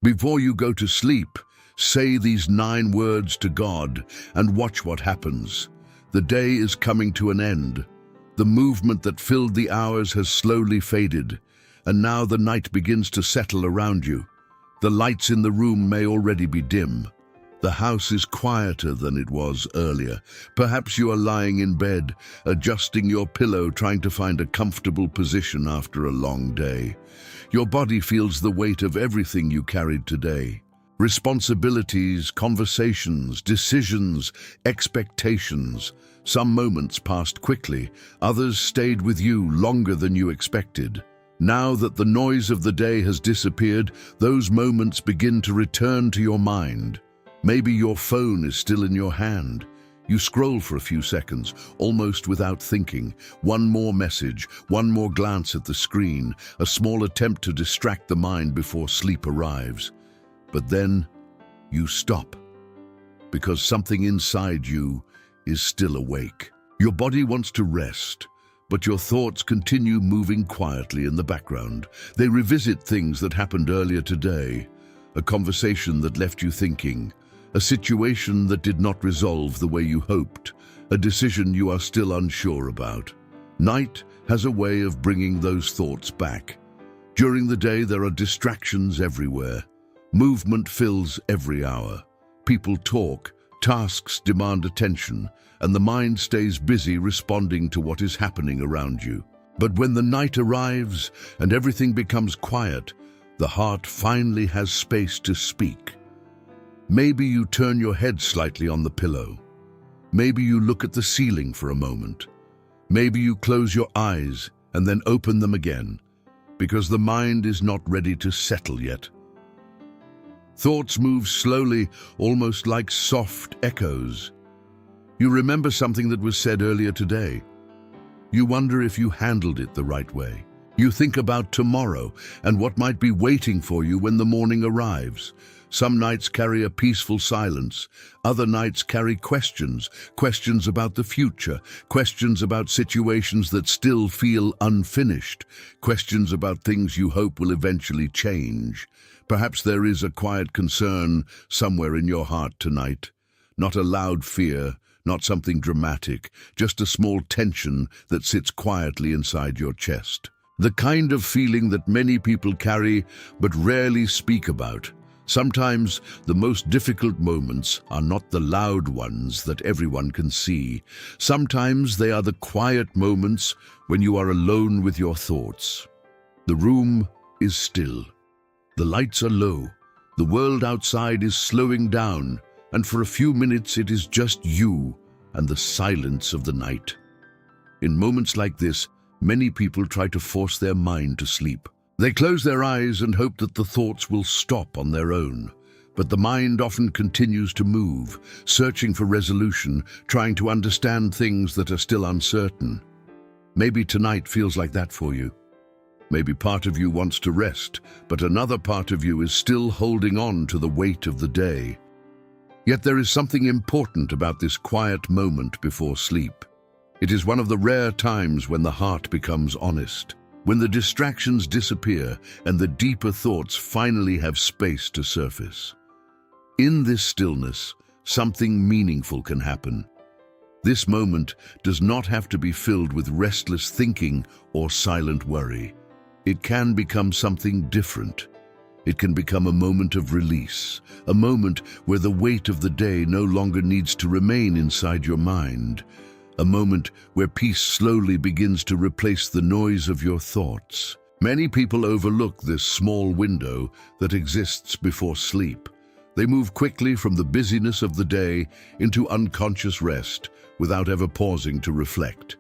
Before you go to sleep, say these 9 words to God and watch what happens. The day is coming to an end. The movement that filled the hours has slowly faded, and now the night begins to settle around you. The lights in the room may already be dim. The house is quieter than it was earlier. Perhaps you are lying in bed, adjusting your pillow, trying to find a comfortable position after a long day. Your body feels the weight of everything you carried today. Responsibilities, conversations, decisions, expectations. Some moments passed quickly, others stayed with you longer than you expected. Now that the noise of the day has disappeared, those moments begin to return to your mind. Maybe your phone is still in your hand. You scroll for a few seconds, almost without thinking. One more message, one more glance at the screen, a small attempt to distract the mind before sleep arrives. But then you stop, because something inside you is still awake. Your body wants to rest, but your thoughts continue moving quietly in the background. They revisit things that happened earlier today, a conversation that left you thinking, a situation that did not resolve the way you hoped, a decision you are still unsure about. Night has a way of bringing those thoughts back. During the day, there are distractions everywhere. Movement fills every hour. People talk, tasks demand attention, and the mind stays busy responding to what is happening around you. But when the night arrives and everything becomes quiet, the heart finally has space to speak. Maybe you turn your head slightly on the pillow. Maybe you look at the ceiling for a moment. Maybe you close your eyes and then open them again, because the mind is not ready to settle yet. Thoughts move slowly, almost like soft echoes. You remember something that was said earlier today. You wonder if you handled it the right way. You think about tomorrow and what might be waiting for you when the morning arrives. Some nights carry a peaceful silence. Other nights carry questions about the future, questions about situations that still feel unfinished, questions about things you hope will eventually change. Perhaps there is a quiet concern somewhere in your heart tonight. Not a loud fear, not something dramatic, just a small tension that sits quietly inside your chest. The kind of feeling that many people carry but rarely speak about. Sometimes the most difficult moments are not the loud ones that everyone can see. Sometimes they are the quiet moments when you are alone with your thoughts. The room is still. The lights are low. The world outside is slowing down, and for a few minutes it is just you and the silence of the night. In moments like this, many people try to force their mind to sleep. They close their eyes and hope that the thoughts will stop on their own. But the mind often continues to move, searching for resolution, trying to understand things that are still uncertain. Maybe tonight feels like that for you. Maybe part of you wants to rest, but another part of you is still holding on to the weight of the day. Yet there is something important about this quiet moment before sleep. It is one of the rare times when the heart becomes honest, when the distractions disappear and the deeper thoughts finally have space to surface. In this stillness, something meaningful can happen. This moment does not have to be filled with restless thinking or silent worry. It can become something different. It can become a moment of release, a moment where the weight of the day no longer needs to remain inside your mind, a moment where peace slowly begins to replace the noise of your thoughts. Many people overlook this small window that exists before sleep. They move quickly from the busyness of the day into unconscious rest without ever pausing to reflect.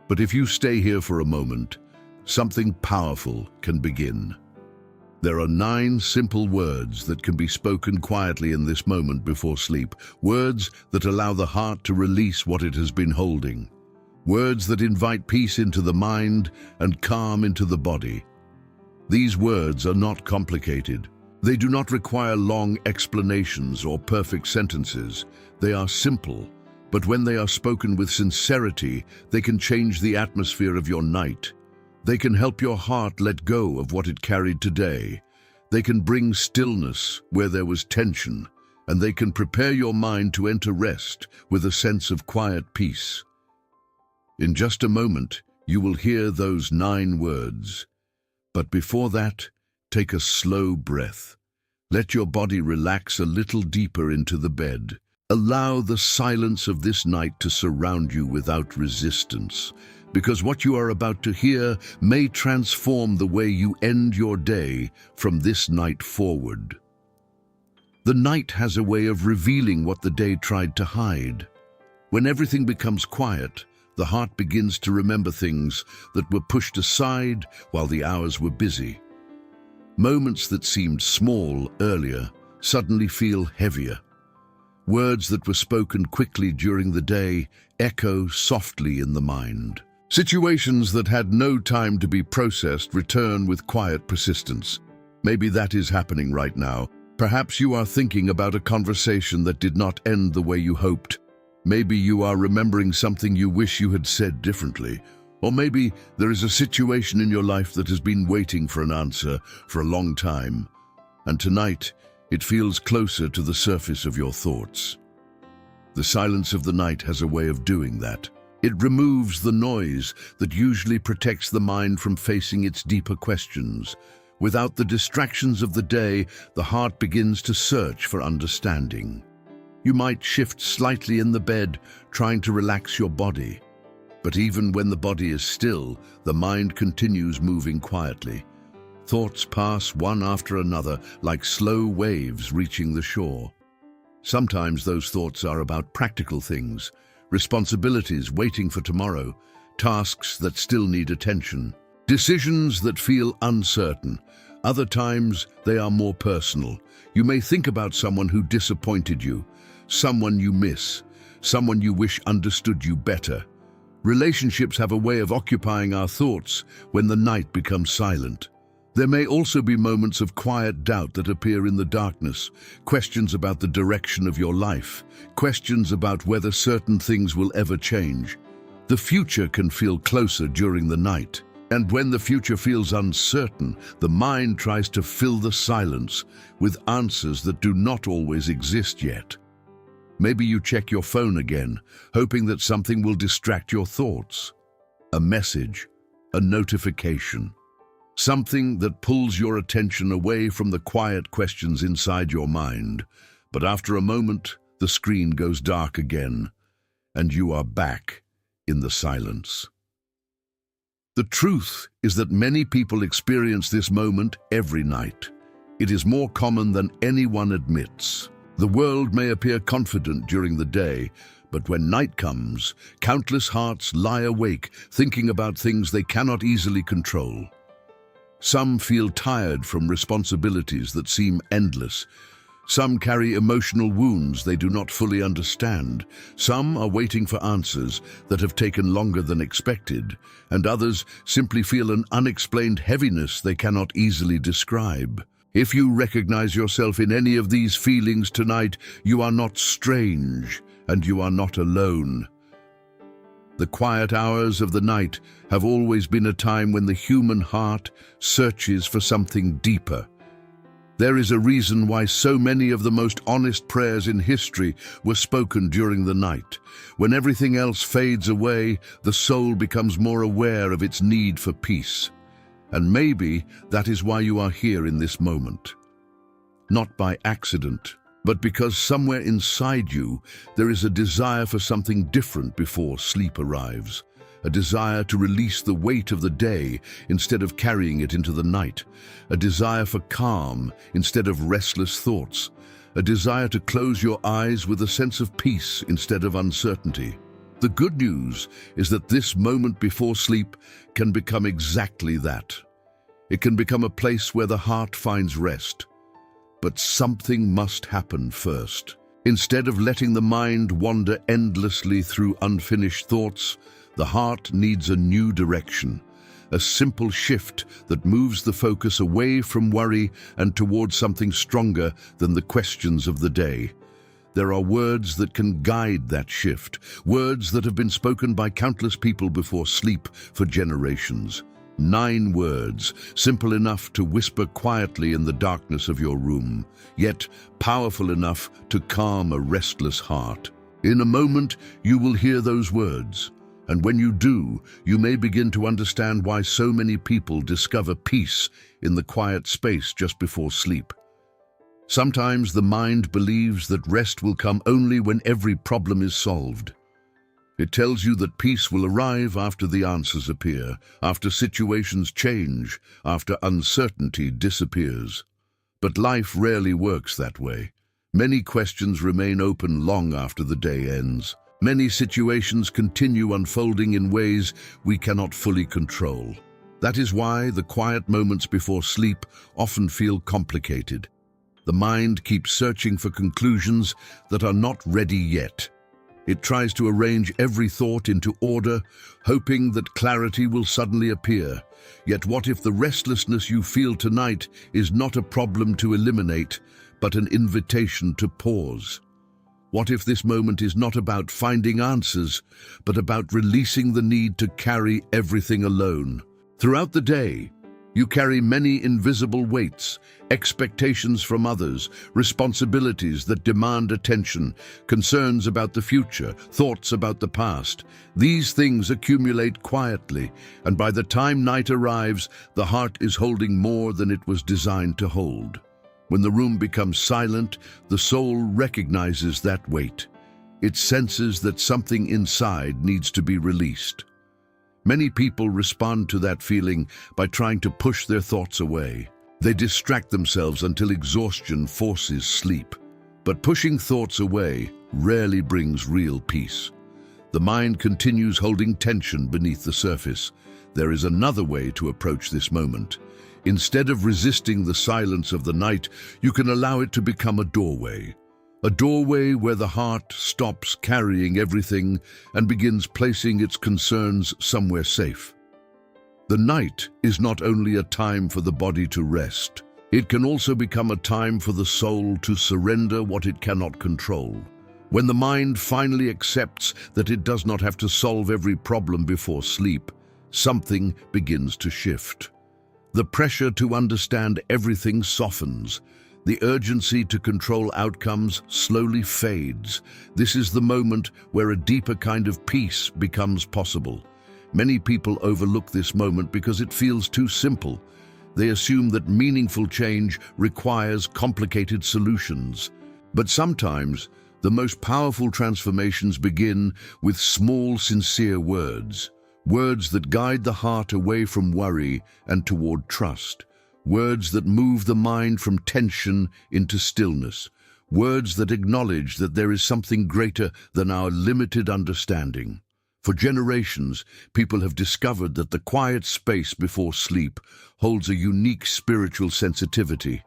But if you stay here for a moment, something powerful can begin. There are 9 simple words that can be spoken quietly in this moment before sleep. Words that allow the heart to release what it has been holding. Words that invite peace into the mind and calm into the body. These words are not complicated. They do not require long explanations or perfect sentences. They are simple, but when they are spoken with sincerity, they can change the atmosphere of your night. They can help your heart let go of what it carried today. They can bring stillness where there was tension, and they can prepare your mind to enter rest with a sense of quiet peace. In just a moment, you will hear those 9 words. But before that, take a slow breath. Let your body relax a little deeper into the bed. Allow the silence of this night to surround you without resistance, because what you are about to hear may transform the way you end your day from this night forward. The night has a way of revealing what the day tried to hide. When everything becomes quiet, the heart begins to remember things that were pushed aside while the hours were busy. Moments that seemed small earlier suddenly feel heavier. Words that were spoken quickly during the day echo softly in the mind. Situations that had no time to be processed return with quiet persistence. Maybe that is happening right now. Perhaps you are thinking about a conversation that did not end the way you hoped. Maybe you are remembering something you wish you had said differently. Or maybe there is a situation in your life that has been waiting for an answer for a long time. And tonight, it feels closer to the surface of your thoughts. The silence of the night has a way of doing that. It removes the noise that usually protects the mind from facing its deeper questions. Without the distractions of the day, the heart begins to search for understanding. You might shift slightly in the bed, trying to relax your body. But even when the body is still, the mind continues moving quietly. Thoughts pass one after another like slow waves reaching the shore. Sometimes those thoughts are about practical things, responsibilities waiting for tomorrow, tasks that still need attention, decisions that feel uncertain. Other times, they are more personal. You may think about someone who disappointed you, someone you miss, someone you wish understood you better. Relationships have a way of occupying our thoughts when the night becomes silent. There may also be moments of quiet doubt that appear in the darkness, questions about the direction of your life, questions about whether certain things will ever change. The future can feel closer during the night. And when the future feels uncertain, the mind tries to fill the silence with answers that do not always exist yet. Maybe you check your phone again, hoping that something will distract your thoughts. A message, a notification, something that pulls your attention away from the quiet questions inside your mind. But after a moment, the screen goes dark again, and you are back in the silence. The truth is that many people experience this moment every night. It is more common than anyone admits. The world may appear confident during the day, but when night comes, countless hearts lie awake thinking about things they cannot easily control. Some feel tired from responsibilities that seem endless. Some carry emotional wounds they do not fully understand. Some are waiting for answers that have taken longer than expected, and others simply feel an unexplained heaviness they cannot easily describe. If you recognize yourself in any of these feelings tonight, you are not strange, and you are not alone. The quiet hours of the night have always been a time when the human heart searches for something deeper. There is a reason why so many of the most honest prayers in history were spoken during the night. When everything else fades away, the soul becomes more aware of its need for peace. And maybe that is why you are here in this moment. Not by accident, but because somewhere inside you there is a desire for something different before sleep arrives. A desire to release the weight of the day instead of carrying it into the night. A desire for calm instead of restless thoughts. A desire to close your eyes with a sense of peace instead of uncertainty. The good news is that this moment before sleep can become exactly that. It can become a place where the heart finds rest. But something must happen first. Instead of letting the mind wander endlessly through unfinished thoughts, the heart needs a new direction, a simple shift that moves the focus away from worry and towards something stronger than the questions of the day. There are words that can guide that shift, words that have been spoken by countless people before sleep for generations. 9 words, simple enough to whisper quietly in the darkness of your room, yet powerful enough to calm a restless heart. In a moment, you will hear those words, and when you do, you may begin to understand why so many people discover peace in the quiet space just before sleep. Sometimes the mind believes that rest will come only when every problem is solved. It tells you that peace will arrive after the answers appear, after situations change, after uncertainty disappears. But life rarely works that way. Many questions remain open long after the day ends. Many situations continue unfolding in ways we cannot fully control. That is why the quiet moments before sleep often feel complicated. The mind keeps searching for conclusions that are not ready yet. It tries to arrange every thought into order, hoping that clarity will suddenly appear. Yet what if the restlessness you feel tonight is not a problem to eliminate, but an invitation to pause? What if this moment is not about finding answers, but about releasing the need to carry everything alone? Throughout the day, you carry many invisible weights, expectations from others, responsibilities that demand attention, concerns about the future, thoughts about the past. These things accumulate quietly, and by the time night arrives, the heart is holding more than it was designed to hold. When the room becomes silent, the soul recognizes that weight. It senses that something inside needs to be released. Many people respond to that feeling by trying to push their thoughts away. They distract themselves until exhaustion forces sleep. But pushing thoughts away rarely brings real peace. The mind continues holding tension beneath the surface. There is another way to approach this moment. Instead of resisting the silence of the night, you can allow it to become a doorway. A doorway where the heart stops carrying everything and begins placing its concerns somewhere safe. The night is not only a time for the body to rest, it can also become a time for the soul to surrender what it cannot control. When the mind finally accepts that it does not have to solve every problem before sleep, something begins to shift. The pressure to understand everything softens. The urgency to control outcomes slowly fades. This is the moment where a deeper kind of peace becomes possible. Many people overlook this moment because it feels too simple. They assume that meaningful change requires complicated solutions. But sometimes, the most powerful transformations begin with small, sincere words. Words that guide the heart away from worry and toward trust. Words that move the mind from tension into stillness. Words that acknowledge that there is something greater than our limited understanding. For generations, people have discovered that the quiet space before sleep holds a unique spiritual sensitivity.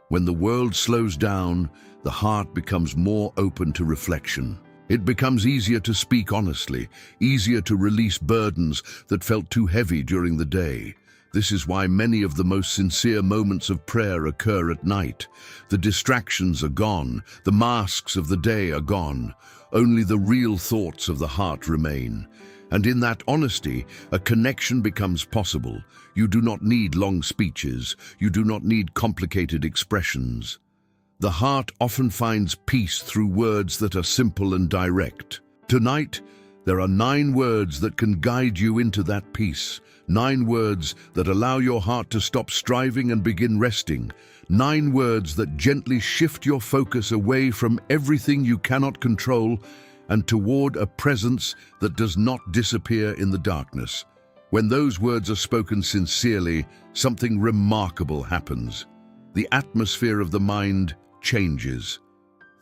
When the world slows down, the heart becomes more open to reflection. It becomes easier to speak honestly, easier to release burdens that felt too heavy during the day. This is why many of the most sincere moments of prayer occur at night. The distractions are gone, the masks of the day are gone. Only the real thoughts of the heart remain. And in that honesty, a connection becomes possible. You do not need long speeches. You do not need complicated expressions. The heart often finds peace through words that are simple and direct. Tonight, there are 9 words that can guide you into that peace. 9 words that allow your heart to stop striving and begin resting. 9 words that gently shift your focus away from everything you cannot control and toward a presence that does not disappear in the darkness. When those words are spoken sincerely, something remarkable happens. The atmosphere of the mind changes.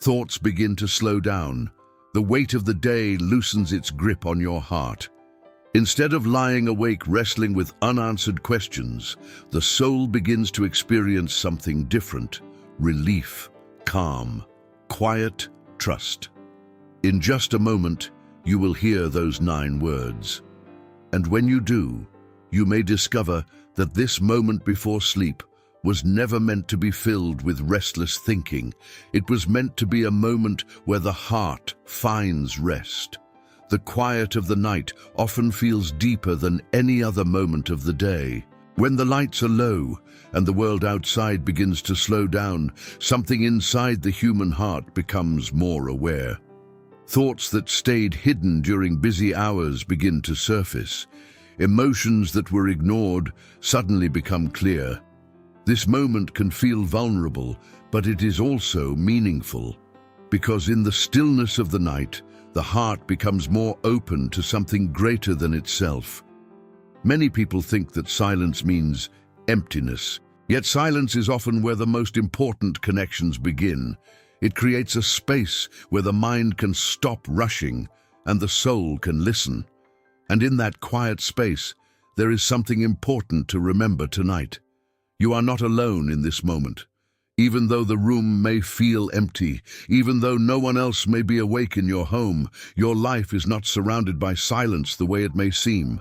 Thoughts begin to slow down. The weight of the day loosens its grip on your heart. Instead of lying awake wrestling with unanswered questions, the soul begins to experience something different: relief, calm, quiet, trust. In just a moment, you will hear those 9 words. And when you do, you may discover that this moment before sleep was never meant to be filled with restless thinking. It was meant to be a moment where the heart finds rest. The quiet of the night often feels deeper than any other moment of the day. When the lights are low and the world outside begins to slow down, something inside the human heart becomes more aware. Thoughts that stayed hidden during busy hours begin to surface. Emotions that were ignored suddenly become clear. This moment can feel vulnerable, but it is also meaningful, because in the stillness of the night, the heart becomes more open to something greater than itself. Many people think that silence means emptiness, yet silence is often where the most important connections begin. It creates a space where the mind can stop rushing and the soul can listen. And in that quiet space, there is something important to remember tonight. You are not alone in this moment. Even though the room may feel empty, even though no one else may be awake in your home, your life is not surrounded by silence the way it may seem.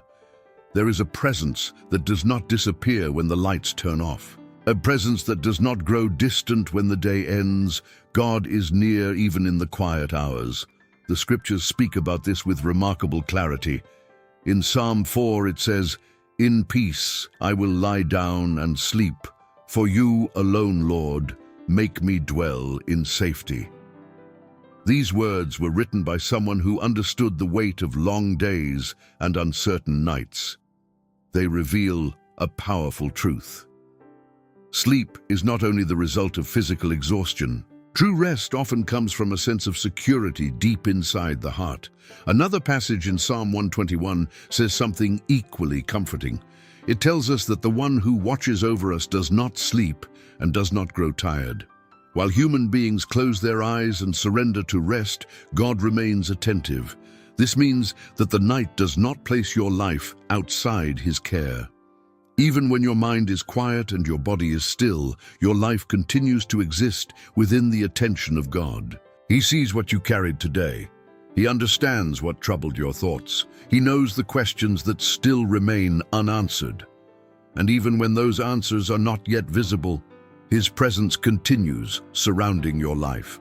There is a presence that does not disappear when the lights turn off. A presence that does not grow distant when the day ends. God is near even in the quiet hours. The scriptures speak about this with remarkable clarity. In Psalm 4 it says, "In peace I will lie down and sleep. For you alone, Lord, make me dwell in safety." These words were written by someone who understood the weight of long days and uncertain nights. They reveal a powerful truth. Sleep is not only the result of physical exhaustion. True rest often comes from a sense of security deep inside the heart. Another passage in Psalm 121 says something equally comforting. It tells us that the one who watches over us does not sleep and does not grow tired. While human beings close their eyes and surrender to rest, God remains attentive. This means that the night does not place your life outside His care. Even when your mind is quiet and your body is still, your life continues to exist within the attention of God. He sees what you carried today. He understands what troubled your thoughts. He knows the questions that still remain unanswered. And even when those answers are not yet visible, His presence continues surrounding your life.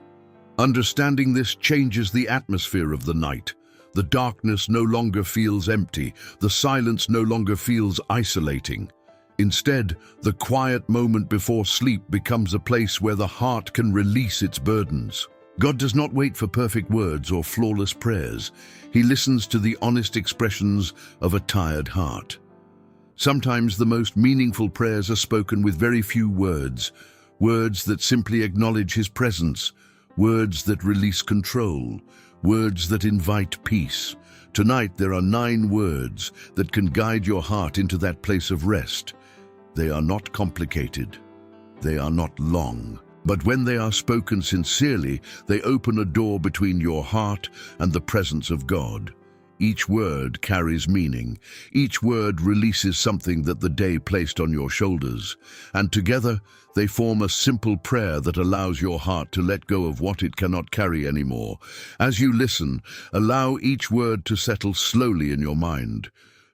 Understanding this changes the atmosphere of the night. The darkness no longer feels empty. The silence no longer feels isolating. Instead, the quiet moment before sleep becomes a place where the heart can release its burdens. God does not wait for perfect words or flawless prayers. He listens to the honest expressions of a tired heart. Sometimes the most meaningful prayers are spoken with very few words, words that simply acknowledge His presence, words that release control, words that invite peace. Tonight there are 9 words that can guide your heart into that place of rest. They are not complicated. They are not long. But when they are spoken sincerely, they open a door between your heart and the presence of God. Each word carries meaning. Each word releases something that the day placed on your shoulders. And together, they form a simple prayer that allows your heart to let go of what it cannot carry anymore. As you listen, allow each word to settle slowly in your mind.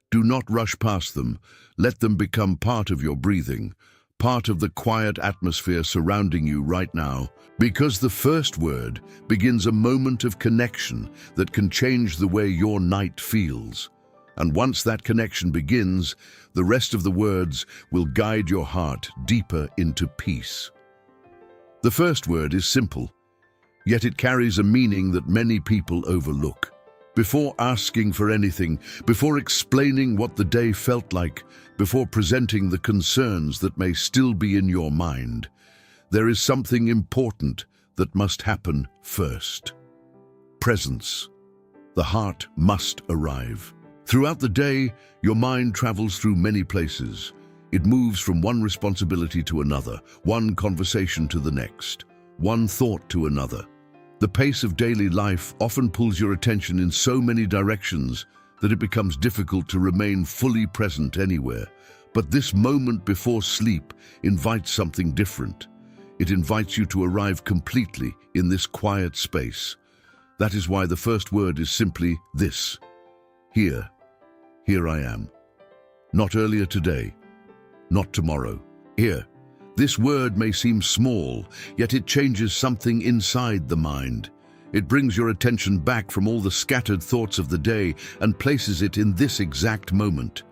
Do not rush past them. Let them become part of your breathing, part of the quiet atmosphere surrounding you right now. Because the first word begins a moment of connection that can change the way your night feels. And once that connection begins, the rest of the words will guide your heart deeper into peace. The first word is simple, yet it carries a meaning that many people overlook. Before asking for anything, before explaining what the day felt like, before presenting the concerns that may still be in your mind, there is something important that must happen first. Presence. The heart must arrive. Throughout the day, your mind travels through many places. It moves from one responsibility to another, one conversation to the next, one thought to another. The pace of daily life often pulls your attention in so many directions that it becomes difficult to remain fully present anywhere. But this moment before sleep invites something different. It invites you to arrive completely in this quiet space. That is why the first word is simply this. Here. Here I am. Not earlier today. Not tomorrow. Here. This word may seem small, yet it changes something inside the mind. It brings your attention back from all the scattered thoughts of the day and places it in this exact moment.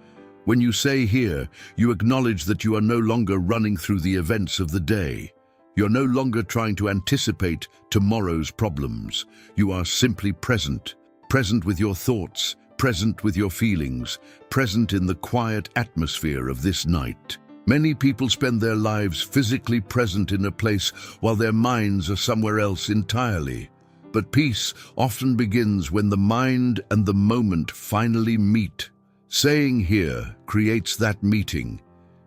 When you say here, you acknowledge that you are no longer running through the events of the day. You're no longer trying to anticipate tomorrow's problems. You are simply present, present with your thoughts, present with your feelings, present in the quiet atmosphere of this night. Many people spend their lives physically present in a place while their minds are somewhere else entirely. But peace often begins when the mind and the moment finally meet. Saying here creates that meeting.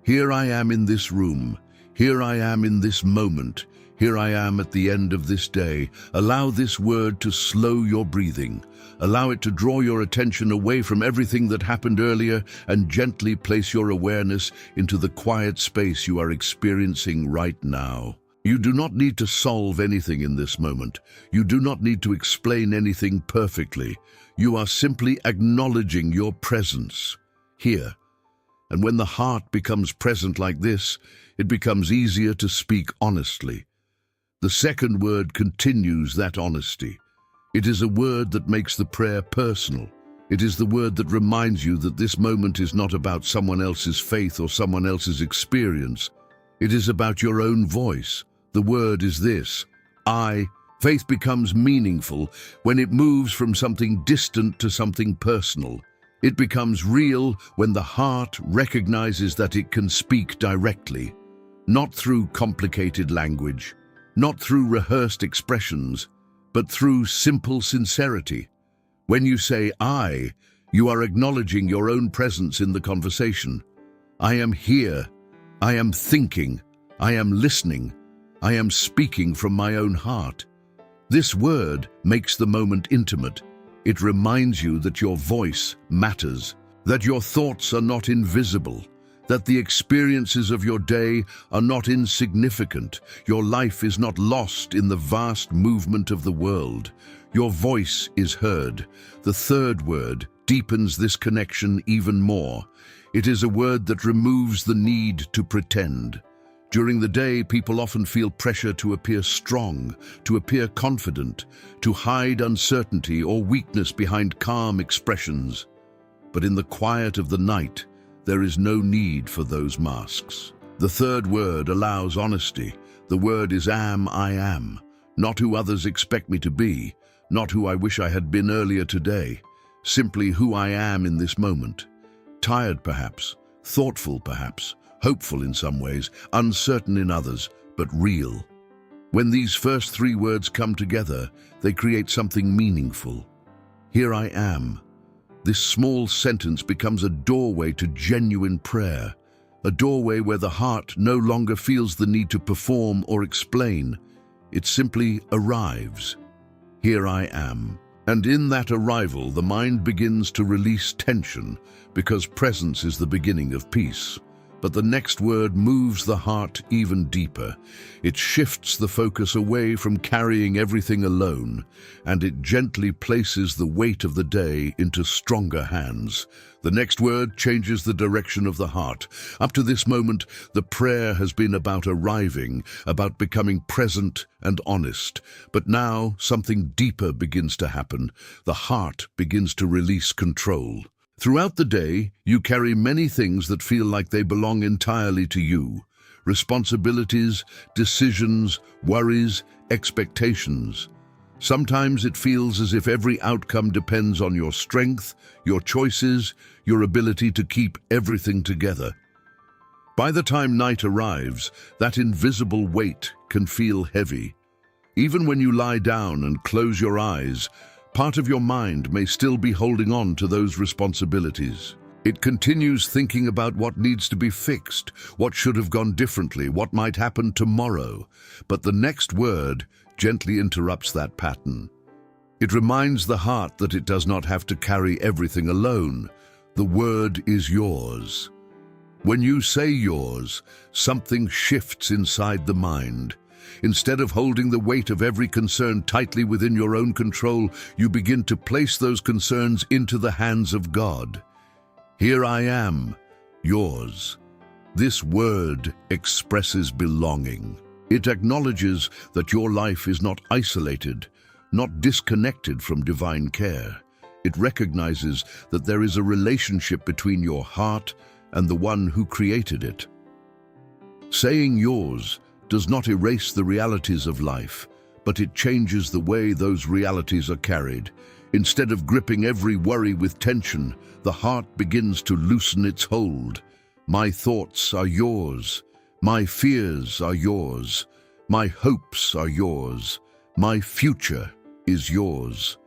Here I am in this room. Here I am in this moment. Here I am at the end of this day. Allow this word to slow your breathing. Allow it to draw your attention away from everything that happened earlier and gently place your awareness into the quiet space you are experiencing right now. You do not need to solve anything in this moment. You do not need to explain anything perfectly. You are simply acknowledging your presence here. And when the heart becomes present like this, it becomes easier to speak honestly. The second word continues that honesty. It is a word that makes the prayer personal. It is the word that reminds you that this moment is not about someone else's faith or someone else's experience. It is about your own voice. The word is this: I. Faith becomes meaningful when it moves from something distant to something personal. It becomes real when the heart recognizes that it can speak directly, not through complicated language, not through rehearsed expressions, but through simple sincerity. When you say I, you are acknowledging your own presence in the conversation. I am here. I am thinking. I am listening. I am speaking from my own heart. This word makes the moment intimate. It reminds you that your voice matters, that your thoughts are not invisible, that the experiences of your day are not insignificant. Your life is not lost in the vast movement of the world. Your voice is heard. The third word deepens this connection even more. It is a word that removes the need to pretend. During the day, people often feel pressure to appear strong, to appear confident, to hide uncertainty or weakness behind calm expressions. But in the quiet of the night, there is no need for those masks. The third word allows honesty. The word is I am, not who others expect me to be, not who I wish I had been earlier today, simply who I am in this moment. Tired perhaps, thoughtful perhaps, hopeful in some ways, uncertain in others, but real. When these first three words come together, they create something meaningful. Here I am. This small sentence becomes a doorway to genuine prayer, a doorway where the heart no longer feels the need to perform or explain. It simply arrives. Here I am. And in that arrival, the mind begins to release tension, because presence is the beginning of peace. But the next word moves the heart even deeper. It shifts the focus away from carrying everything alone, and it gently places the weight of the day into stronger hands. The next word changes the direction of the heart. Up to this moment, the prayer has been about arriving, about becoming present and honest. But now, something deeper begins to happen. The heart begins to release control. Throughout the day, you carry many things that feel like they belong entirely to you. Responsibilities, decisions, worries, expectations. Sometimes it feels as if every outcome depends on your strength, your choices, your ability to keep everything together. By the time night arrives, that invisible weight can feel heavy. Even when you lie down and close your eyes, part of your mind may still be holding on to those responsibilities. It continues thinking about what needs to be fixed, what should have gone differently, what might happen tomorrow. But the next word gently interrupts that pattern. It reminds the heart that it does not have to carry everything alone. The word is yours. When you say yours, something shifts inside the mind. Instead of holding the weight of every concern tightly within your own control, you begin to place those concerns into the hands of God. Here I am, yours. This word expresses belonging. It acknowledges that your life is not isolated, not disconnected from divine care. It recognizes that there is a relationship between your heart and the one who created it. Saying yours does not erase the realities of life, but it changes the way those realities are carried. Instead of gripping every worry with tension, the heart begins to loosen its hold. My thoughts are yours. My fears are yours. My hopes are yours. My future is yours.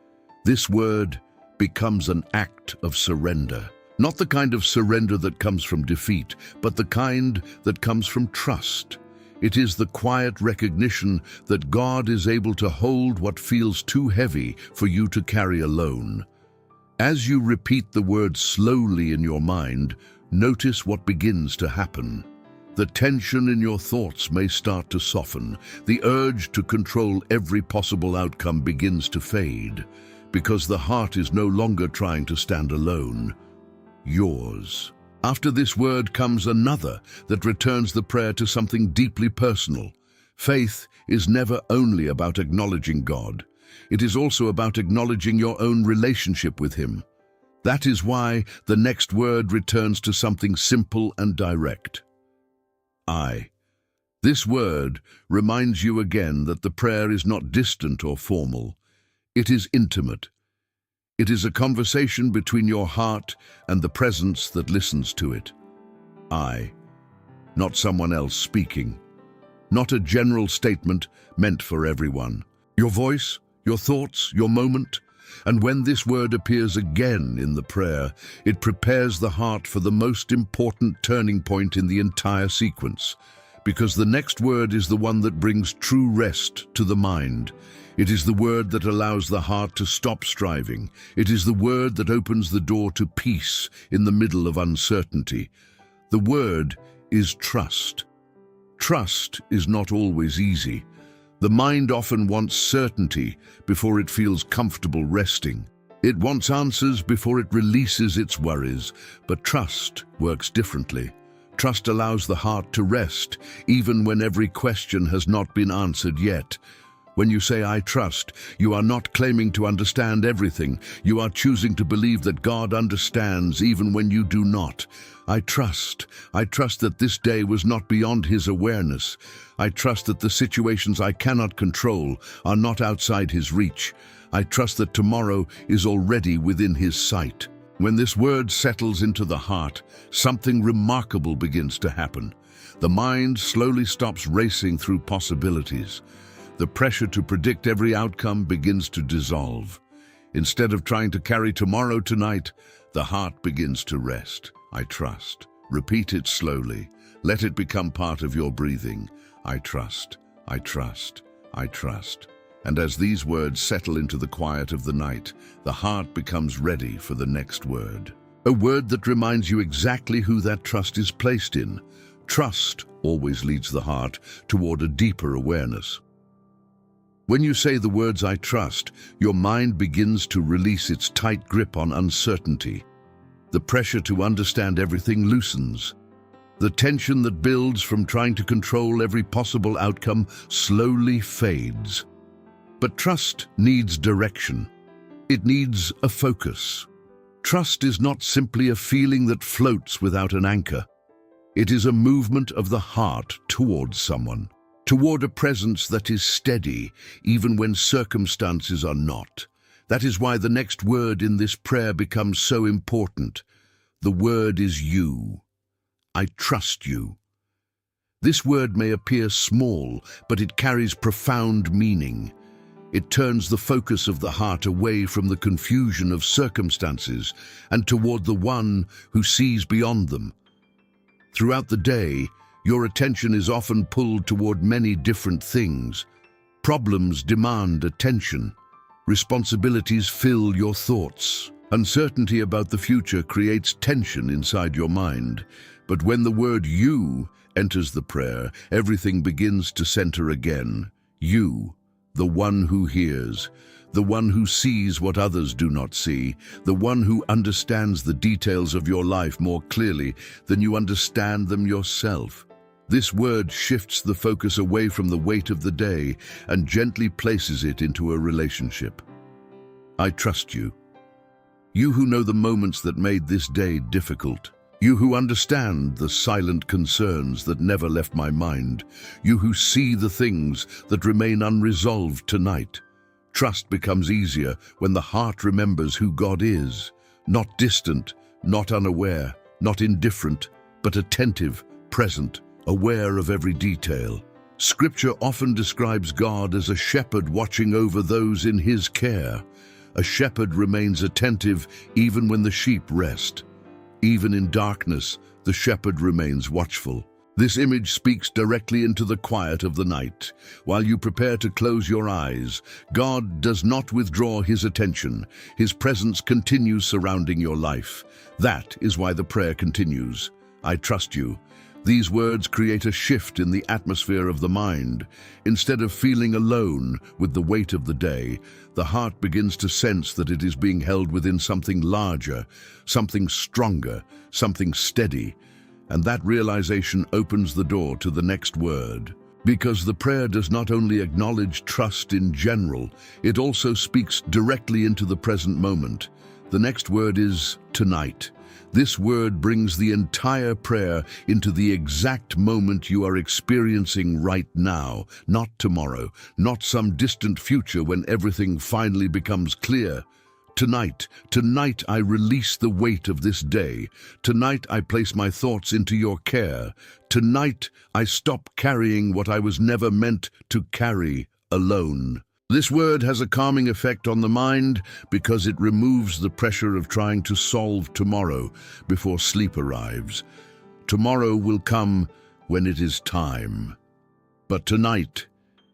This word becomes an act of surrender. Not the kind of surrender that comes from defeat, but the kind that comes from trust. It is the quiet recognition that God is able to hold what feels too heavy for you to carry alone. As you repeat the word slowly in your mind, notice what begins to happen. The tension in your thoughts may start to soften. The urge to control every possible outcome begins to fade, because the heart is no longer trying to stand alone. Yours. After this word comes another that returns the prayer to something deeply personal. Faith is never only about acknowledging God. It is also about acknowledging your own relationship with Him. That is why the next word returns to something simple and direct. I. This word reminds you again that the prayer is not distant or formal. It is intimate. It is a conversation between your heart and the presence that listens to it. I. Not someone else speaking. Not a general statement meant for everyone. Your voice, your thoughts, your moment. And when this word appears again in the prayer, it prepares the heart for the most important turning point in the entire sequence. Because the next word is the one that brings true rest to the mind. It is the word that allows the heart to stop striving. It is the word that opens the door to peace in the middle of uncertainty. The word is trust. Trust is not always easy. The mind often wants certainty before it feels comfortable resting. It wants answers before it releases its worries, but trust works differently. Trust allows the heart to rest, even when every question has not been answered yet. When you say, I trust, you are not claiming to understand everything. You are choosing to believe that God understands even when you do not. I trust that this day was not beyond His awareness. I trust that the situations I cannot control are not outside His reach. I trust that tomorrow is already within His sight. When this word settles into the heart, something remarkable begins to happen. The mind slowly stops racing through possibilities. The pressure to predict every outcome begins to dissolve. Instead of trying to carry tomorrow tonight, the heart begins to rest. I trust. Repeat it slowly. Let it become part of your breathing. I trust. I trust. I trust. And as these words settle into the quiet of the night, the heart becomes ready for the next word. A word that reminds you exactly who that trust is placed in. Trust always leads the heart toward a deeper awareness. When you say the words I trust, your mind begins to release its tight grip on uncertainty. The pressure to understand everything loosens. The tension that builds from trying to control every possible outcome slowly fades. But trust needs direction. It needs a focus. Trust is not simply a feeling that floats without an anchor. It is a movement of the heart towards someone. Toward a presence that is steady, even when circumstances are not. That is why the next word in this prayer becomes so important. The word is you. I trust you. This word may appear small, but it carries profound meaning. It turns the focus of the heart away from the confusion of circumstances and toward the one who sees beyond them. Throughout the day, your attention is often pulled toward many different things. Problems demand attention. Responsibilities fill your thoughts. Uncertainty about the future creates tension inside your mind. But when the word you enters the prayer, everything begins to center again. You, the one who hears, the one who sees what others do not see, the one who understands the details of your life more clearly than you understand them yourself. This word shifts the focus away from the weight of the day and gently places it into a relationship. I trust you. You who know the moments that made this day difficult. You who understand the silent concerns that never left my mind. You who see the things that remain unresolved tonight. Trust becomes easier when the heart remembers who God is. Not distant, not unaware, not indifferent, but attentive, present, aware of every detail. Scripture often describes God as a shepherd watching over those in his care. A shepherd remains attentive even when the sheep rest. Even in darkness, the shepherd remains watchful. This image speaks directly into the quiet of the night. While you prepare to close your eyes, God does not withdraw his attention. His presence continues surrounding your life. That is why the prayer continues. I trust you. These words create a shift in the atmosphere of the mind. Instead of feeling alone with the weight of the day, the heart begins to sense that it is being held within something larger, something stronger, something steady. And that realization opens the door to the next word. Because the prayer does not only acknowledge trust in general, it also speaks directly into the present moment. The next word is tonight. This word brings the entire prayer into the exact moment you are experiencing right now, not tomorrow, not some distant future when everything finally becomes clear. Tonight I release the weight of this day. Tonight I place my thoughts into your care. Tonight I stop carrying what I was never meant to carry alone. This word has a calming effect on the mind because it removes the pressure of trying to solve tomorrow before sleep arrives. Tomorrow will come when it is time. But tonight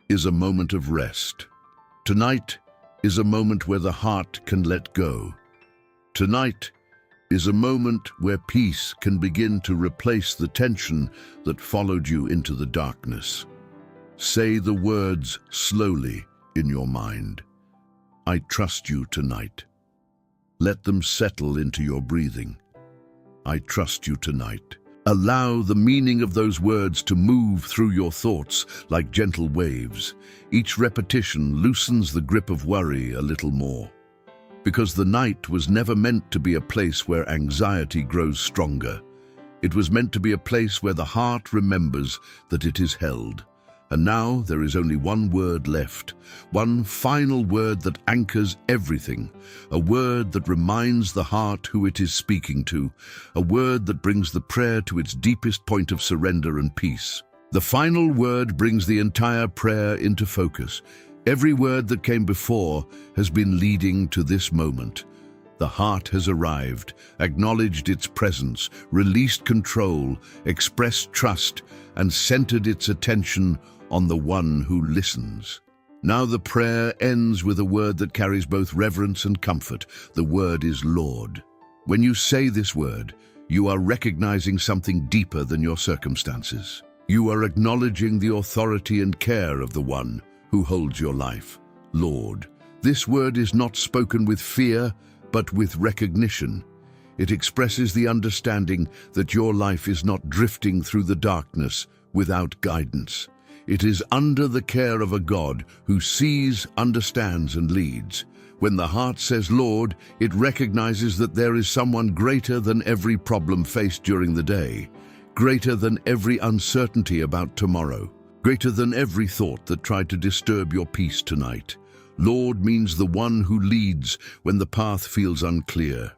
is a moment of rest. Tonight is a moment where the heart can let go. Tonight is a moment where peace can begin to replace the tension that followed you into the darkness. Say the words slowly in your mind. I trust you tonight. Let them settle into your breathing. I trust you tonight. Allow the meaning of those words to move through your thoughts like gentle waves. Each repetition loosens the grip of worry a little more. Because the night was never meant to be a place where anxiety grows stronger. It was meant to be a place where the heart remembers that it is held. And now there is only one word left, one final word that anchors everything, a word that reminds the heart who it is speaking to, a word that brings the prayer to its deepest point of surrender and peace. The final word brings the entire prayer into focus. Every word that came before has been leading to this moment. The heart has arrived, acknowledged its presence, released control, expressed trust, and centered its attention on the one who listens. Now the prayer ends with a word that carries both reverence and comfort. The word is Lord. When you say this word, you are recognizing something deeper than your circumstances. You are acknowledging the authority and care of the one who holds your life. Lord. This word is not spoken with fear, but with recognition. It expresses the understanding that your life is not drifting through the darkness without guidance. It is under the care of a God who sees, understands, and leads. When the heart says Lord, it recognizes that there is someone greater than every problem faced during the day, greater than every uncertainty about tomorrow, greater than every thought that tried to disturb your peace tonight. Lord means the one who leads when the path feels unclear,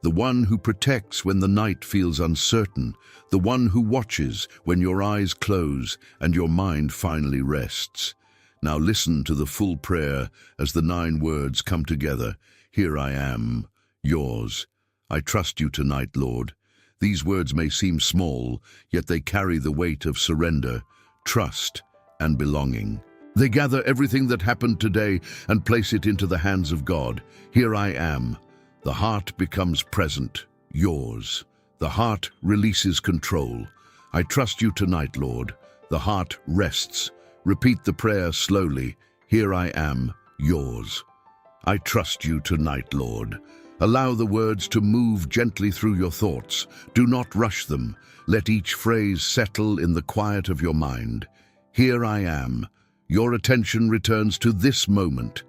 the one who protects when the night feels uncertain, the one who watches when your eyes close and your mind finally rests. Now listen to the full prayer as the 9 words come together. Here I am, yours. I trust you tonight, Lord. These words may seem small, yet they carry the weight of surrender, trust, and belonging. They gather everything that happened today and place it into the hands of God. Here I am. The heart becomes present, yours. The heart releases control. I trust you tonight, Lord. The heart rests. Repeat the prayer slowly. Here I am, yours. I trust you tonight, Lord. Allow the words to move gently through your thoughts. Do not rush them. Let each phrase settle in the quiet of your mind. Here I am. Your attention returns to this moment.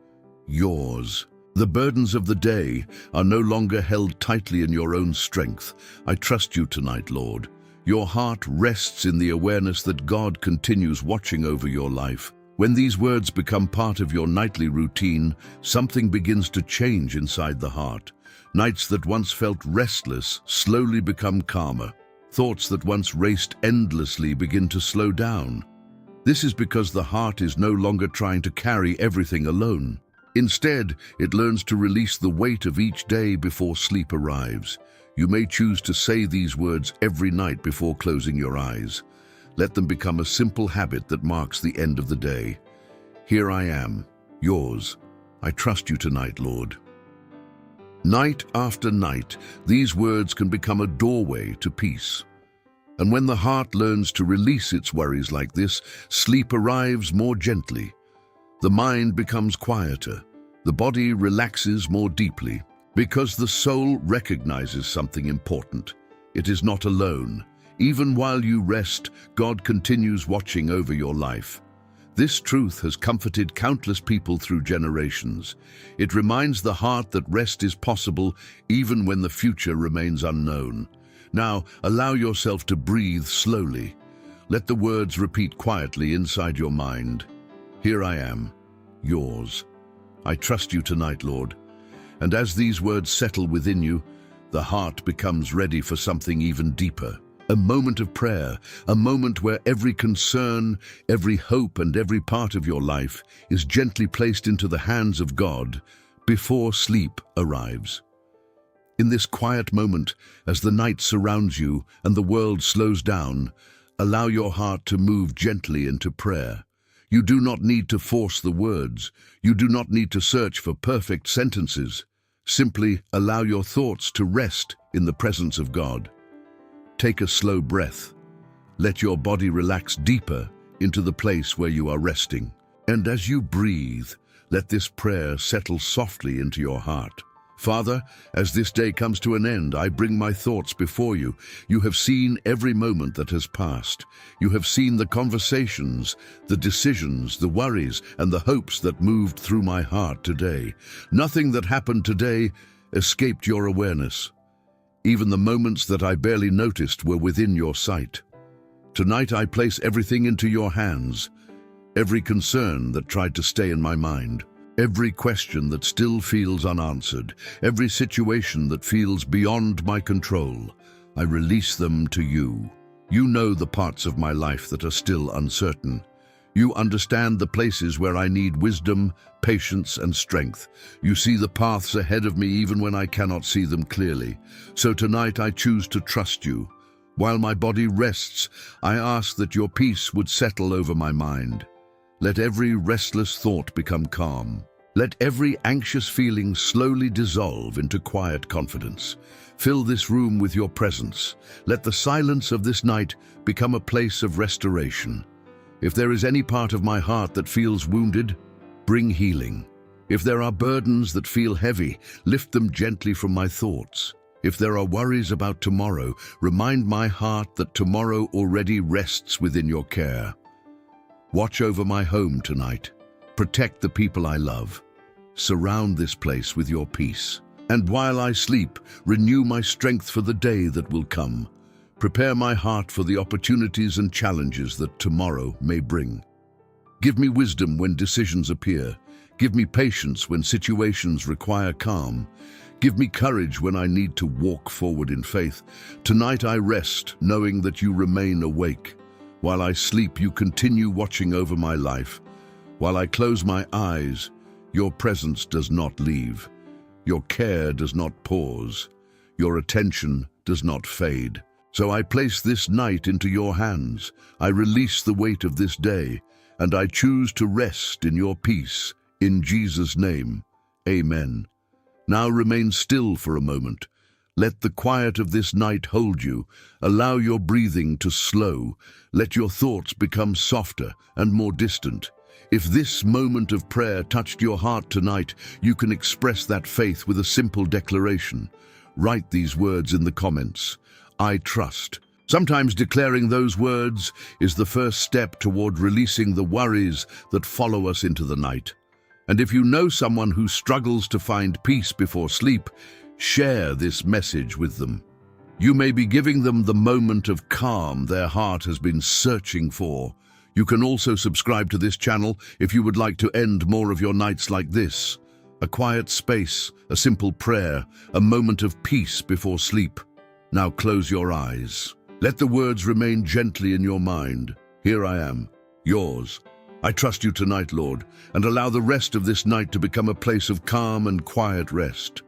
Yours. The burdens of the day are no longer held tightly in your own strength. I trust you tonight, Lord. Your heart rests in the awareness that God continues watching over your life. When these words become part of your nightly routine, something begins to change inside the heart. Nights that once felt restless slowly become calmer. Thoughts that once raced endlessly begin to slow down. This is because the heart is no longer trying to carry everything alone. Instead, it learns to release the weight of each day before sleep arrives. You may choose to say these words every night before closing your eyes. Let them become a simple habit that marks the end of the day. Here I am, yours. I trust you tonight, Lord. Night after night, these words can become a doorway to peace. And when the heart learns to release its worries like this, sleep arrives more gently. The mind becomes quieter. The body relaxes more deeply, because the soul recognizes something important. It is not alone. Even while you rest, God continues watching over your life. This truth has comforted countless people through generations. It reminds the heart that rest is possible even when the future remains unknown. Now, allow yourself to breathe slowly. Let the words repeat quietly inside your mind. Here I am, yours. I trust you tonight, Lord. And as these words settle within you, the heart becomes ready for something even deeper. A moment of prayer, a moment where every concern, every hope, and every part of your life is gently placed into the hands of God before sleep arrives. In this quiet moment, as the night surrounds you and the world slows down, allow your heart to move gently into prayer. You do not need to force the words. You do not need to search for perfect sentences. Simply allow your thoughts to rest in the presence of God. Take a slow breath. Let your body relax deeper into the place where you are resting. And as you breathe, let this prayer settle softly into your heart. Father, as this day comes to an end, I bring my thoughts before you. You have seen every moment that has passed. You have seen the conversations, the decisions, the worries, and the hopes that moved through my heart today. Nothing that happened today escaped your awareness. Even the moments that I barely noticed were within your sight. Tonight I place everything into your hands. Every concern that tried to stay in my mind. Every question that still feels unanswered, every situation that feels beyond my control, I release them to you. You know the parts of my life that are still uncertain. You understand the places where I need wisdom, patience, and strength. You see the paths ahead of me even when I cannot see them clearly. So tonight I choose to trust you. While my body rests, I ask that your peace would settle over my mind. Let every restless thought become calm. Let every anxious feeling slowly dissolve into quiet confidence. Fill this room with your presence. Let the silence of this night become a place of restoration. If there is any part of my heart that feels wounded, bring healing. If there are burdens that feel heavy, lift them gently from my thoughts. If there are worries about tomorrow, remind my heart that tomorrow already rests within your care. Watch over my home tonight. Protect the people I love. Surround this place with your peace. And while I sleep, renew my strength for the day that will come. Prepare my heart for the opportunities and challenges that tomorrow may bring. Give me wisdom when decisions appear. Give me patience when situations require calm. Give me courage when I need to walk forward in faith. Tonight I rest, knowing that you remain awake. While I sleep, you continue watching over my life. While I close my eyes, your presence does not leave. Your care does not pause. Your attention does not fade. So I place this night into your hands. I release the weight of this day, and I choose to rest in your peace. In Jesus' name, amen. Now remain still for a moment. Let the quiet of this night hold you. Allow your breathing to slow. Let your thoughts become softer and more distant. If this moment of prayer touched your heart tonight, you can express that faith with a simple declaration. Write these words in the comments. I trust. Sometimes declaring those words is the first step toward releasing the worries that follow us into the night. And if you know someone who struggles to find peace before sleep, share this message with them. You may be giving them the moment of calm their heart has been searching for. You can also subscribe to this channel if you would like to end more of your nights like this. A quiet space, a simple prayer, a moment of peace before sleep. Now close your eyes. Let the words remain gently in your mind. Here I am, yours. I trust you tonight, Lord, and allow the rest of this night to become a place of calm and quiet rest.